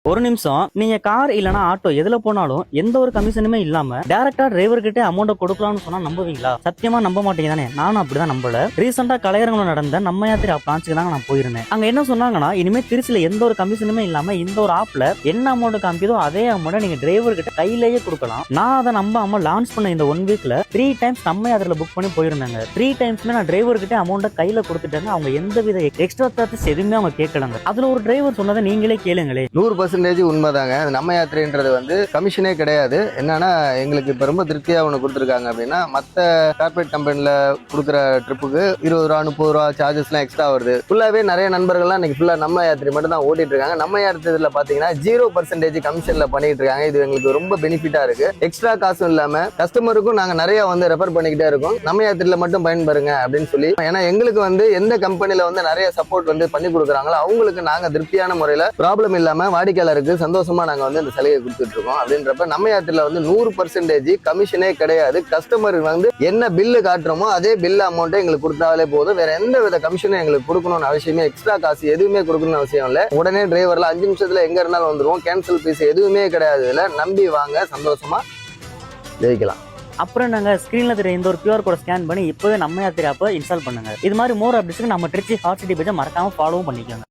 ஒரு நிமிஷம், நீங்க கார் இல்லனா ஆட்டோ எதுல போனாலும் எந்த ஒரு கமிஷனுமே இல்லாம டைரக்டா டிரைவர் கிட்ட அமௌண்ட் கொடுக்கலாம்னு சொன்னா நம்புவீங்களா? சத்தியமா நம்ப மாட்டீங்க தானே? நானும் அப்படிதான் நம்பல. ரீசெண்டா கலையரங்குல நடந்த நம்ம யாத்திரை பிரான்ச்சுக்கு தாங்க நான் போயிருந்தேன். அங்க என்ன சொன்னாங்கன்னா, இனிமே திருச்சியில எந்த ஒரு கமிஷனுமே இல்லாம இந்த ஒரு ஆப்ல என்ன அமௌண்ட் காமிக்குதோ அதே அமௌண்ட் நீங்க டிரைவர் கிட்ட கையிலேயே கொடுக்கலாம். நான் அதை நம்பாம லான்ச் பண்ண இந்த 1 வீக்ல 3 டைம்ஸ் நம்ம யாத்திரையில புக் பண்ணி போயிருந்தாங்க. 3 டைம்ஸ்மே நான் டிரைவர் கிட்ட அமௌண்ட் கையில கொடுத்துட்டாங்க. அவங்க எந்த வித எக்ஸ்ட்ரா சார்ஜஸ் எதுவுமே அவங்க கேட்கலங்க. அதுல ஒரு டிரைவர் சொன்னதை நீங்களே கேளுங்களே. 100% உண்மைதாங்க. நம்ம யாத்திரைன்றது வந்து கமிஷனே கிடையாது. என்னன்னா எங்களுக்கு இப்ப ரொம்ப திருப்தியா ஒன்று கொடுத்துருக்காங்க அப்படின்னா, மற்ற கார்பரேட் கம்பெனில கொடுக்குற ட்ரிப்புக்கு 20 ரூபா 30 ரூபா சார்ஜஸ்லாம் எக்ஸ்ட்ரா வருது. ஃபுல்லாவே நிறைய நண்பர்கள்லாம் இன்னைக்கு ஃபுல்லா நம்ம யாத்திரை மட்டும் தான் ஓட்டிட்டு இருக்காங்க. நம்ம யாத்திரையில பாத்தீங்கன்னா 0% கமிஷன்ல பண்ணிட்டு இருக்காங்க. இது எங்களுக்கு ரொம்ப பெனிஃபிட்டா இருக்கு. எக்ஸ்ட்ரா காசும் இல்லாம கஸ்டமருக்கும் நாங்க நிறைய வந்து ரெஃபர் பண்ணிக்கிட்டே இருக்கோம். நம்ம யாத்திரையில மட்டும் பயன்பெறுங்க அப்படின்னு சொல்லி. ஏன்னா எங்களுக்கு வந்து எந்த கம்பெனில வந்து நிறைய சப்போர்ட் வந்து பண்ணி கொடுக்குறாங்களோ அவங்களுக்கு நாங்க திருப்தியான முறையில ப்ராப்ளம் இல்லாம வாடிக்கையாளருக்கு சந்தோஷமா நாங்க வந்து இந்த சலுகை கொடுத்துட்டு இருக்கோம். அப்படின்றப்ப நம்ம யாத்திரையில வந்து 100% கமிஷனே கிடையாது. கஸ்டமர் வந்து என்ன பில்லு காட்டுறோமோ அதே பில் அமௌண்ட்டை எங்களுக்கு கொடுத்தாலே போதும். வேற எந்த வித கமிஷனும் எங்களுக்கு கொடுக்கணும்னு அவசியமே, எக்ஸ்ட்ரா காசு எதுவுமே கொடுக்கணும்னு அவசியம் இல்லை. உடனே டிரைவர்ல 5 நிமிஷத்துல எங்க இருந்தாலும் வந்துருவோம். கேன்சல் ஃபீஸ் எதுவுமே கிடையாது. இதுல நம்பி வாங்க, சந்தோஷமா ஜெயிக்கலாம். அப்புறம் நாங்க ஸ்கிரீன்ல தெரிய இந்த ஒரு QR கோட் ஸ்கேன் பண்ணி இப்பவே நம்ம யாத்திரை ஆப்பை இன்ஸ்டால் பண்ணுங்க. இது மாதிரி மோர் அப்டேட்ஸ்க்கு நம்ம திருச்சி ஹாட் சிட்டி பேஜை மறக்காம ஃபாலோவும் பண்ணிக்கோங்க.